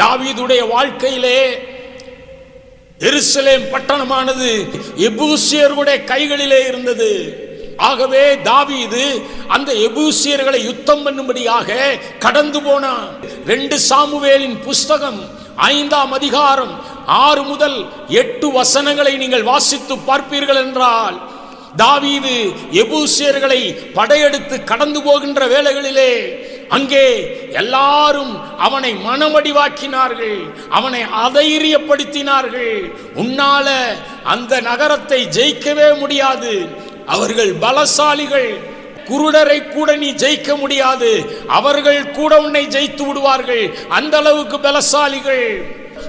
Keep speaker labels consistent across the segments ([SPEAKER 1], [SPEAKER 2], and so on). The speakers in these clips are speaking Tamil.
[SPEAKER 1] தாவீதுடைய வாழ்க்கையிலே எருசலேம் பட்டணமானது எபூசியர்களுடைய கைகளிலே இருந்தது. ஆகவே தாவீது அந்த எபூசியர்களை யுத்தம் பண்ணும்படியாக கடந்து போனான். 2 சாமுவேலின் புஸ்தகம் 5ஆம் அதிகாரம் 6 முதல் 8 வசனங்களை நீங்கள் வாசித்து பார்ப்பீர்கள் என்றால், தாவீது எபூசியர்களை படையெடுத்து கடந்து போகின்ற வேளைகளிலே அங்கே எல்லாரும் அவனை மனமடிவாக்கினார்கள், அவனை அதைரியப்படுத்தினார்கள். உன்னால அந்த நகரத்தை ஜெயிக்கவே முடியாது, அவர்கள் பலசாலிகள், குருடரை கூட நீ ஜெயிக்க முடியாது, அவர்கள் கூட உன்னை ஜெயித்து விடுவார்கள், அந்த அளவுக்கு பலசாலிகள்.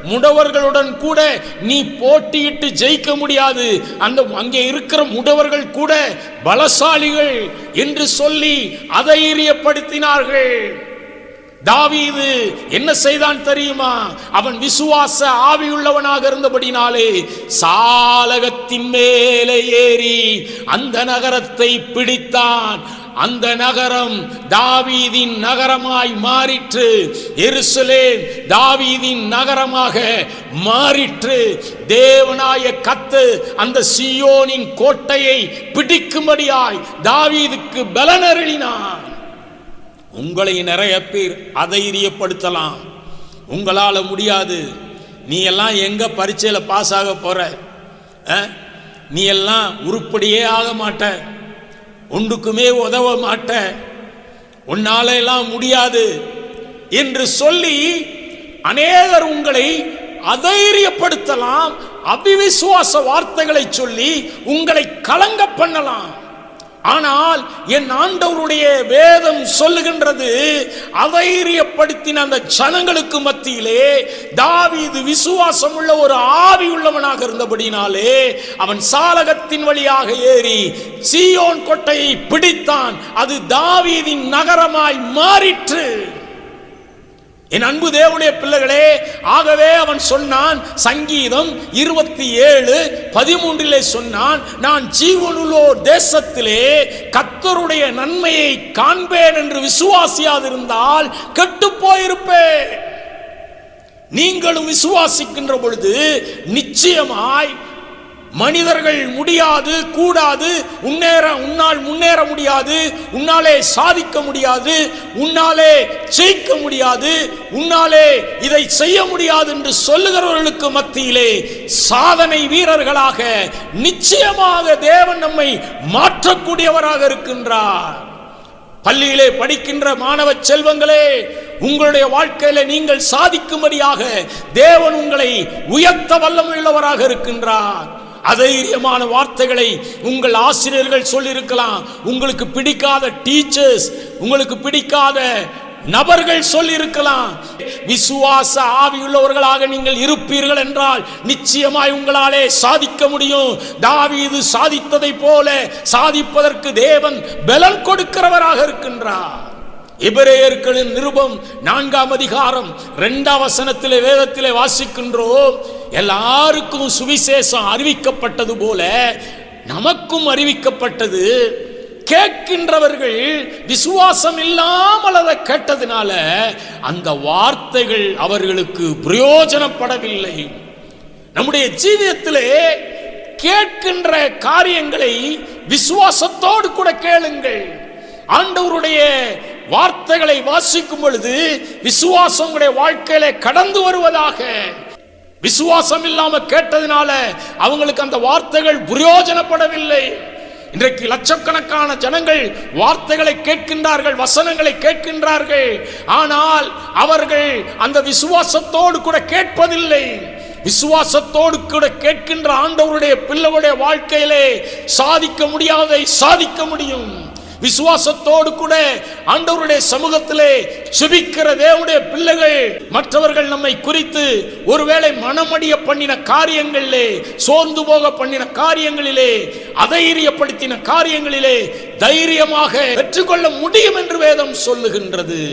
[SPEAKER 1] முடவர்களுடன் கூட நீ போட்டியிட்டு ஜெயிக்க முடியாது, அங்கே இருக்கிற முடவர்கள் கூட பலசாலிகள் என்று சொல்லி அதைரியப்படுத்தினார்கள். தாவீது என்ன செய்தான் தெரியுமா? அவன் விசுவாச ஆவியுள்ளவனாக இருந்தபடினாலே சாலகத்தின் மேலே ஏறி அந்த நகரத்தை பிடித்தான். அந்த நகரம் தாவீதின் நகரமாய் மாறிற்று. எருசலேம் தாவீதின் நகரமாக மாறிற்று. தேவனாய கர்த்தர் அந்த சீயோனின் கோட்டையை பிடிக்கும்படியாய் தாவீதுக்கு பலனருளினான். உங்களை நிறைய பேர் அதைரியப்படுத்தலாம், உங்களால முடியாது, நீ எல்லாம் எங்க பரீட்சையில பாஸ் ஆக போற, நீ எல்லாம் உருப்படியே ஆக மாட்ட, ஒன்றுக்குமே உதவ மாட்ட, உன்னால எல்லாம் முடியாது என்று சொல்லி அநேகர் உங்களை அதைரியப்படுத்தலாம். அவிசுவாச வார்த்தைகளை சொல்லி உங்களை கலங்க பண்ணலாம். ஆனால் என் ஆண்டவருடைய வேதம் சொல்லுகின்றது, அதைரியப்படுத்தின அந்த ஜனங்களுக்கு மத்தியிலே தாவீது விசுவாசம் உள்ள ஒரு ஆவி உள்ளவனாக இருந்தபடினாலே அவன் சாலகத்தின் வழியாக ஏறி சீயோன் கோட்டையை பிடித்தான். அது தாவீதின் நகரமாய் மாறிற்று. என் அன்பு தேவனுடைய பிள்ளைகளே, ஆகவே அவன் சொன்னான், சங்கீதம் 27:13 சொன்னான், நான் ஜீவனுள்ளோர் தேசத்திலே கர்த்தருடைய நன்மையை காண்பேன் என்று விசுவாசியாதிருந்தால் கெட்டு போயிருப்பேன். நீங்களும் விசுவாசிக்கின்ற பொழுது நிச்சயமாய் மனிதர்கள் முடியாது, கூடாது, உன்னால் முன்னேற முடியாது, உன்னாலே சாதிக்க முடியாது, உன்னாலே ஜெயிக்க முடியாது, உன்னாலே இதை செய்ய முடியாது என்று சொல்லுகிறவர்களுக்கு மத்தியிலே சாதனை வீரர்களாக நிச்சயமாக தேவன் நம்மை மாற்றக்கூடியவராக இருக்கின்றார். பள்ளியிலே படிக்கின்ற மாணவ செல்வங்களே, உங்களுடைய வாழ்க்கையில நீங்கள் சாதிக்கும்படியாக தேவன் உங்களை உயர்த்த வல்லமையுள்ளவராக இருக்கின்றார். அதைரியமான வார்த்தைகளை உங்கள் ஆசிரியர்கள் சொல்லியிருக்கலாம், உங்களுக்கு பிடிக்காத டீச்சர்ஸ், உங்களுக்கு பிடிக்காத நபர்கள் சொல்லியிருக்கலாம். விசுவாச ஆவியுள்ளவர்களாக நீங்கள் இருப்பீர்கள் என்றால் நிச்சயமாய் உங்களாலே சாதிக்க முடியும். தாவீது சாதித்ததை போல சாதிப்பதற்கு தேவன் பலன் கொடுக்கிறவராக இருக்கின்றார். எபிரேயர்களின் நிருபம் 4ஆம் அதிகாரம் 2ஆம் வசனத்திலே வேதத்திலே வாசிக்கின்றோம், எல்லாருக்கும் சுவிசேஷம் அறிவிக்கப்பட்டது போல நமக்கும் அறிவிக்கப்பட்டது. கேட்கின்றவர்கள் விசுவாசம் இல்லாமல் அதை கேட்டதினால அந்த வார்த்தைகள் அவர்களுக்கு பிரயோஜனப்படவில்லை. நம்முடைய ஜீவியத்திலே கேட்கின்ற காரியங்களை விசுவாசத்தோடு கூட கேளுங்கள். ஆண்டவருடைய வார்த்தைகளை வாசிக்கும் பொழுது விசுவாசம் உங்களுடைய வாழ்க்கையில கடந்து வருவதாக. விசுவாசம் இல்லாம கேட்டதினால அவங்களுக்கு அந்த வார்த்தைகள் பிரயோஜனப்படவில்லை. இன்றைக்கு லட்சக்கணக்கான ஜனங்கள் வார்த்தைகளை கேட்கின்றார்கள், வசனங்களை கேட்கின்றார்கள், ஆனால் அவர்கள் அந்த விசுவாசத்தோடு கூட கேட்பதில்லை. விசுவாசத்தோடு கூட கேட்கின்ற ஆண்டவருடைய பிள்ளைகளுடைய வாழ்க்கையிலே சாதிக்க முடியாததை சாதிக்க முடியும். விசுவாசத்தோடு கூட ஆண்டவருடைய சமூகத்திலே சுபிக்கிற தேவனுடைய பிள்ளைகள் மற்றவர்கள் நம்மை குறித்து ஒருவேளை மனமடிய பண்ணின காரியங்களிலே, சோர்ந்து போக பண்ணின காரியங்களிலே, அதைரியப்படுத்தின காரியங்களிலே தைரியமாக பெற்றுக்கொள்ள முடியும் என்று வேதம் சொல்லுகின்றது.